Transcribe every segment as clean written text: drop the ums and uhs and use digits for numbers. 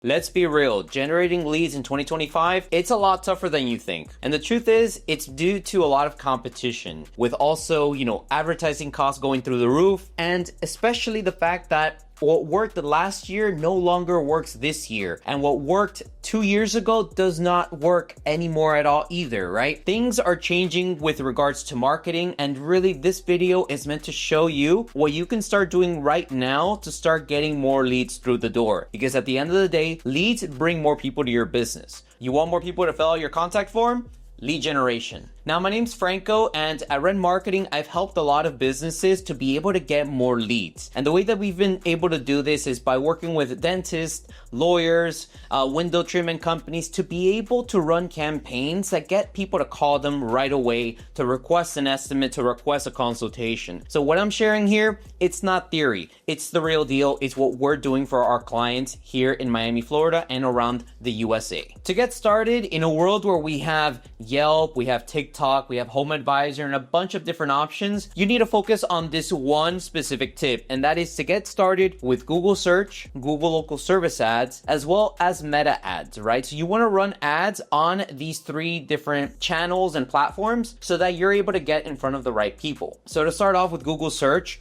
Let's be real, generating leads in 2025, it's a lot tougher than you think. And the truth is, it's due to a lot of competition with also, advertising costs going through the roof, and especially the fact that what worked last year no longer works this year. And what worked 2 years ago does not work anymore at all either, right? Things are changing with regards to marketing, and really this video is meant to show you what you can start doing right now to start getting more leads through the door. Because at the end of the day, leads bring more people to your business. You want more people to fill out your contact form? Lead generation. Now, my name's Franco, and at Ren Marketing, I've helped a lot of businesses to be able to get more leads. And the way that we've been able to do this is by working with dentists, lawyers, window treatment companies to be able to run campaigns that get people to call them right away, to request an estimate, to request a consultation. So what I'm sharing here, it's not theory. It's the real deal. It's what we're doing for our clients here in Miami, Florida, and around the USA. To get started, in a world where we have Yelp, we have TikTok, we have Home Advisor, and a bunch of different options, you need to focus on this one specific tip, and that is to get started with Google Search, Google Local Service Ads, as well as Meta Ads, right? So you want to run ads on these 3 different channels and platforms so that you're able to get in front of the right people. So to start off with Google Search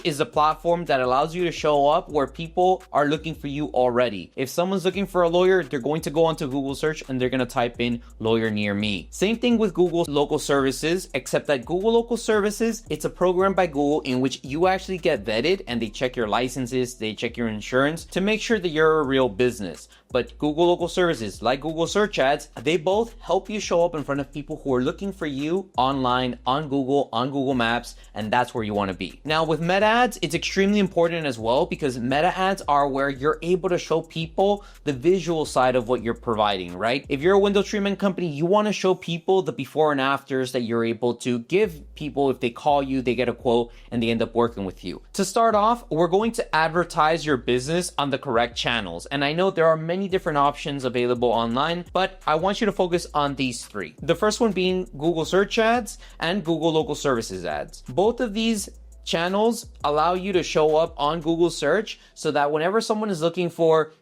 is a platform that allows you to show up where people are looking for you already. If someone's looking for a lawyer, they're going to go onto Google Search and they're going to type in lawyer near me. Same thing with Google Local Services, except that Google Local Services, it's a program by Google in which you actually get vetted and they check your licenses, they check your insurance to make sure that you're a real business. But Google Local Services, like Google Search Ads, they both help you show up in front of people who are looking for you online, on Google Maps, and that's where you want to be. Now with Meta Ads, it's extremely important as well because Meta Ads are where you're able to show people the visual side of what you're providing, right? If you're a window treatment company, you want to show people the before and afters that you're able to give people. If they call you, they get a quote and they end up working with you. To start off, we're going to advertise your business on the correct channels. And I know there are many different options available online, but I want you to focus on these 3. The first one being Google Search Ads and Google Local Services Ads. Both of these channels allow you to show up on Google Search so that whenever someone is looking for,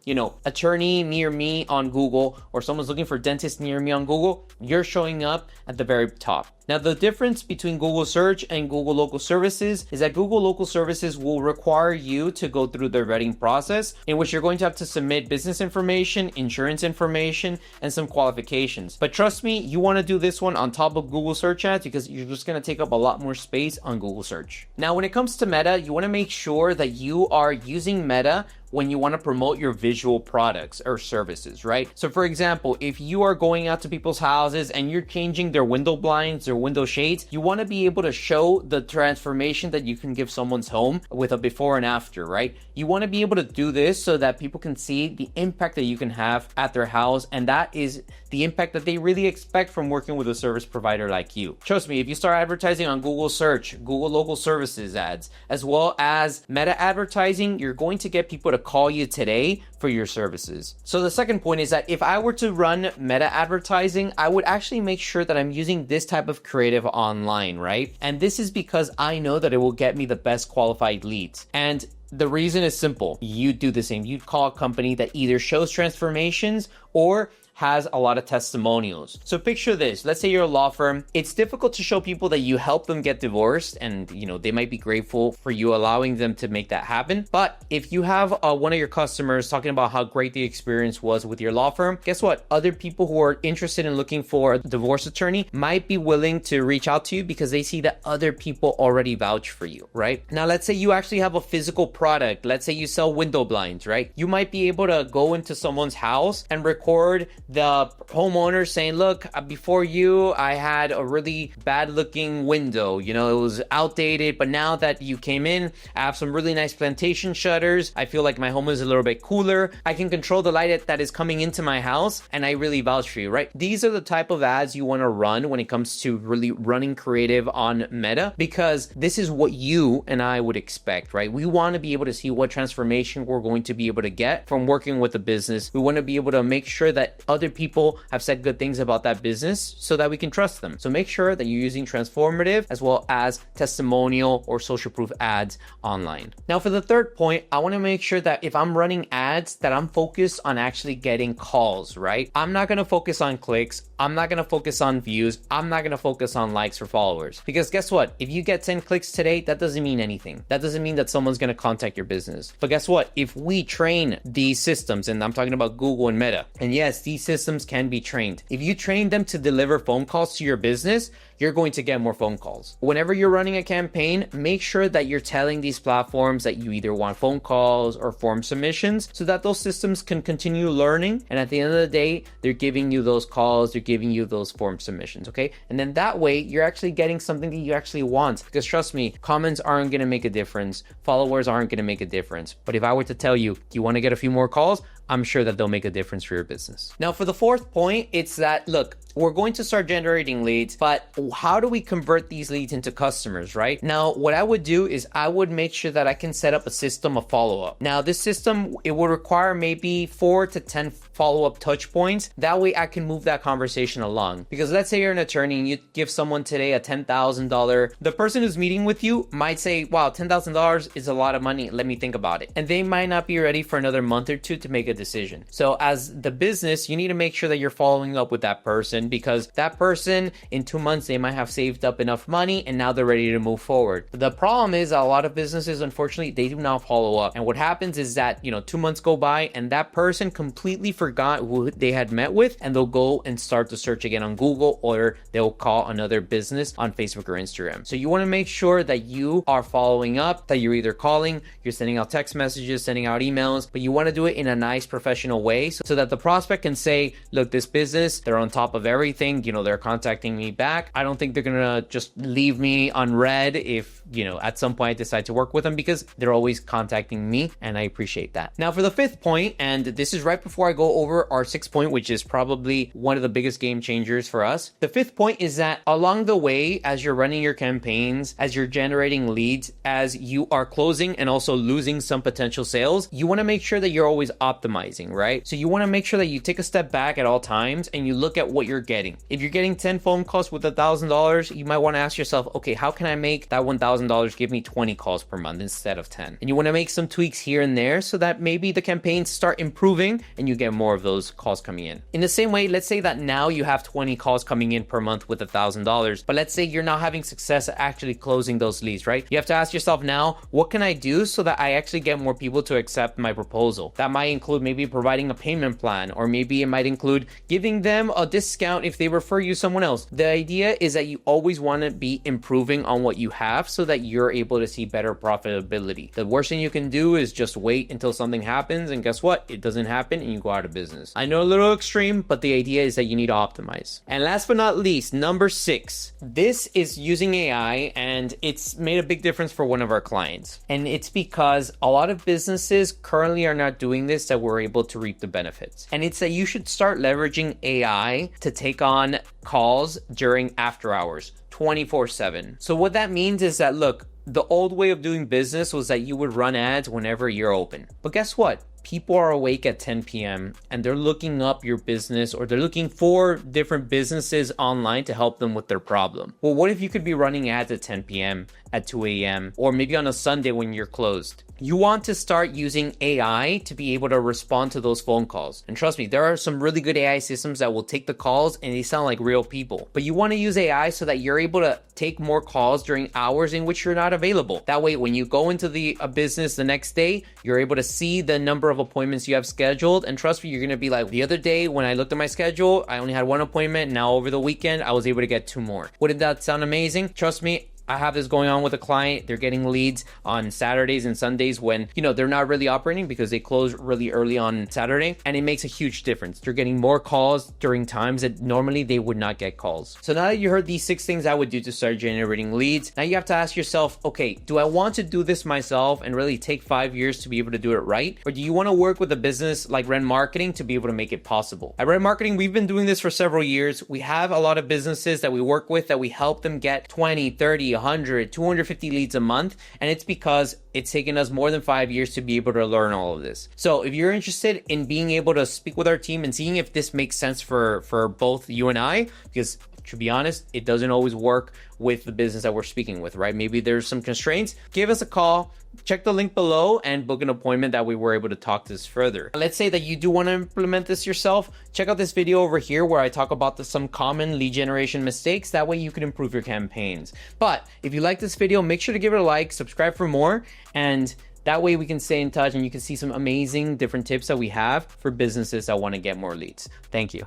attorney near me on Google, or someone's looking for dentist near me on Google, you're showing up at the very top. Now, the difference between Google Search and Google Local Services is that Google Local Services will require you to go through the vetting process in which you're going to have to submit business information, insurance information, and some qualifications. But trust me, you want to do this one on top of Google Search Ads because you're just going to take up a lot more space on Google Search. Now, when it comes to Meta, you want to make sure that you are using Meta when you want to promote your visual products or services, right? So for example, if you are going out to people's houses and you're changing their window blinds or window shades, you want to be able to show the transformation that you can give someone's home with a before and after, right? You want to be able to do this so that people can see the impact that you can have at their house, and that is the impact that they really expect from working with a service provider like you. Trust me, if you start advertising on Google Search, Google Local Services Ads, as well as Meta advertising, you're going to get people to call you today for your services. So the second point is that if I were to run Meta advertising, I would actually make sure that I'm using this type of creative online, right? And this is because I know that it will get me the best qualified leads. And the reason is simple. You do the same. You call a company that either shows transformations or has a lot of testimonials. So picture this. Let's say you're a law firm. It's difficult to show people that you help them get divorced, and they might be grateful for you allowing them to make that happen. But if you have one of your customers talking about how great the experience was with your law firm, guess what? Other people who are interested in looking for a divorce attorney might be willing to reach out to you because they see that other people already vouch for you, right? Now, let's say you actually have a physical product. Let's say you sell window blinds, right? You might be able to go into someone's house and record the homeowner saying, look, before you, I had a really bad looking window. It was outdated, but now that you came in, I have some really nice plantation shutters. I feel like my home is a little bit cooler. I can control the light that is coming into my house, and I really vouch for you, right? These are the type of ads you want to run when it comes to really running creative on Meta, because this is what you and I would expect, right? We want to be able to see what transformation we're going to be able to get from working with a business. We want to be able to make sure that other other people have said good things about that business so that we can trust them. So make sure that you're using transformative as well as testimonial or social proof ads online. Now for the third point, I want to make sure that if I'm running ads that I'm focused on actually getting calls, right? I'm not going to focus on clicks. I'm not going to focus on views. I'm not going to focus on likes or followers. Because guess what? If you get 10 clicks today, that doesn't mean anything. That doesn't mean that someone's going to contact your business. But guess what? If we train these systems, and I'm talking about Google and Meta, and yes, these systems can be trained. If you train them to deliver phone calls to your business, you're going to get more phone calls. Whenever you're running a campaign, make sure that you're telling these platforms that you either want phone calls or form submissions so that those systems can continue learning. And at the end of the day, they're giving you those calls, they're giving you those form submissions, okay? And then that way, you're actually getting something that you actually want. Because trust me, comments aren't gonna make a difference. Followers aren't gonna make a difference. But if I were to tell you, you wanna get a few more calls, I'm sure that they'll make a difference for your business. Now, for the fourth point, it's that, look, we're going to start generating leads, but how do we convert these leads into customers, right? Now, what I would do is I would make sure that I can set up a system of follow-up. Now, this system, it would require maybe 4 to 10 follow-up touch points. That way I can move that conversation along. Because let's say you're an attorney and you give someone today a $10,000, the person who's meeting with you might say, wow, $10,000 is a lot of money. Let me think about it. And they might not be ready for another month or two to make a decision. So as the business, you need to make sure that you're following up with that person, because that person in 2 months, they might have saved up enough money and now they're ready to move forward. The problem is a lot of businesses, unfortunately, they do not follow up. And what happens is that, 2 months go by and that person completely forgot who they had met with, and they'll go and start to search again on Google, or they'll call another business on Facebook or Instagram. So you want to make sure that you are following up, that you're either calling, you're sending out text messages, sending out emails, but you want to do it in a nice professional way so that the prospect can say, look, this business, they're on top of everything, they're contacting me back. I don't think they're gonna just leave me unread if, at some point I decide to work with them, because they're always contacting me, and I appreciate that. Now for the fifth point, and this is right before I go over our sixth point, which is probably one of the biggest game changers for us. The fifth point is that along the way, as you're running your campaigns, as you're generating leads, as you are closing and also losing some potential sales, you want to make sure that you're always optimizing, right? So you want to make sure that you take a step back at all times and you look at what you're getting. If you're getting 10 phone calls with $1,000, you might want to ask yourself, okay, how can I make that $1,000 give me 20 calls per month instead of 10? And you want to make some tweaks here and there so that maybe the campaigns start improving and you get more of those calls coming in. In the same way, let's say that now you have 20 calls coming in per month with $1,000, but let's say you're not having success at actually closing those leads, right? You have to ask yourself now, what can I do so that I actually get more people to accept my proposal? That might include maybe providing a payment plan, or maybe it might include giving them a discount if they refer you someone else. The idea is that you always want to be improving on what you have so that you're able to see better profitability. The worst thing you can do is just wait until something happens, and guess what? It doesn't happen and you go out of business. I know, a little extreme, but the idea is that you need to optimize. And last but not least, number 6. This is using AI, and it's made a big difference for one of our clients. And it's because a lot of businesses currently are not doing this, that we're able to reap the benefits. And it's that you should start leveraging AI to take on calls during after hours, 24/7. So what that means is that, look, the old way of doing business was that you would run ads whenever you're open. But guess what? People are awake at 10 p.m. and they're looking up your business, or they're looking for different businesses online to help them with their problem. Well, what if you could be running ads at 10 p.m., at 2 a.m., or maybe on a Sunday when you're closed? You want to start using AI to be able to respond to those phone calls. And trust me, there are some really good AI systems that will take the calls and they sound like real people. But you want to use AI so that you're able to take more calls during hours in which you're not available. That way, when you go into a business the next day, you're able to see the number of appointments you have scheduled. And trust me, you're going to be like, the other day when I looked at my schedule, I only had 1 appointment. Now over the weekend, I was able to get 2 more. Wouldn't that sound amazing? Trust me, I have this going on with a client. They're getting leads on Saturdays and Sundays when, they're not really operating because they close really early on Saturday, and it makes a huge difference. They're getting more calls during times that normally they would not get calls. So now that you heard these 6 things I would do to start generating leads, now you have to ask yourself, okay, do I want to do this myself and really take 5 years to be able to do it right? Or do you want to work with a business like Ren Marketing to be able to make it possible? At Ren Marketing, we've been doing this for several years. We have a lot of businesses that we work with that we help them get 20, 30, 100, 250 leads a month. And it's because it's taken us more than 5 years to be able to learn all of this. So if you're interested in being able to speak with our team and seeing if this makes sense for both you and I, because to be honest, it doesn't always work with the business that we're speaking with, right? Maybe there's some constraints. Give us a call, check the link below, and book an appointment that we were able to talk this further. Let's say that you do want to implement this yourself. Check out this video over here where I talk about some common lead generation mistakes. That way you can improve your campaigns. But if you like this video, make sure to give it a like, subscribe for more, and that way we can stay in touch and you can see some amazing different tips that we have for businesses that want to get more leads. Thank you.